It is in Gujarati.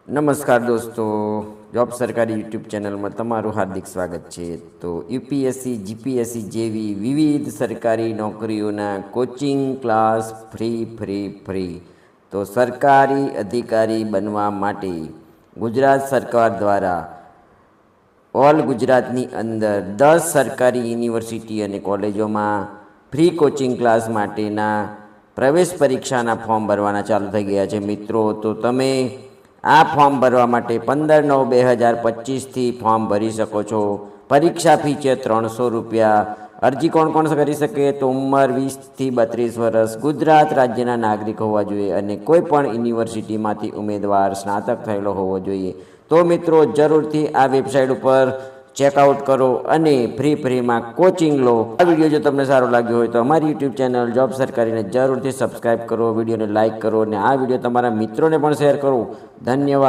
નમસ્કાર દોસ્તો, જોબ સરકારી યુટ્યુબ ચેનલમાં તમારું હાર્દિક સ્વાગત છે. તો યુપીએસસી જીપીએસસી જેવી વિવિધ સરકારી નોકરીઓના કોચિંગ ક્લાસ ફ્રી. તો સરકારી અધિકારી બનવા માટે ગુજરાત સરકાર દ્વારા ઓલ ગુજરાતની અંદર 10 સરકારી યુનિવર્સિટી અને કોલેજોમાં ફ્રી કોચિંગ ક્લાસ માટેના પ્રવેશ પરીક્ષાના ફોર્મ ભરવાના ચાલુ થઈ ગયા છે મિત્રો. તો તમે આ ફોર્મ ભરવા માટે 15/9/2025થી ફોર્મ ભરી શકો છો. પરીક્ષા ફી છે ₹300. અરજી કોણ કોણ કરી શકે? તો ઉંમર 20થી 32 વર્ષ, ગુજરાત રાજ્યના નાગરિક હોવા જોઈએ અને કોઈ પણ યુનિવર્સિટીમાંથી ઉમેદવાર સ્નાતક થયેલો હોવો જોઈએ. તો મિત્રો જરૂરથી આ વેબસાઇટ ઉપર ચેકઆઉટ કરો અને ફ્રીમાં કોચિંગ લો. આ વિડીયો જો તમને સારો લાગ્યો હોય તો અમારી યુટ્યુબ ચેનલ જોબ સરકારીને જરૂરથી સબસ્ક્રાઈબ કરો, વિડીયોને લાઇક કરો અને આ વિડીયો તમારા મિત્રોને પણ શેર કરો. ધન્યવાદ.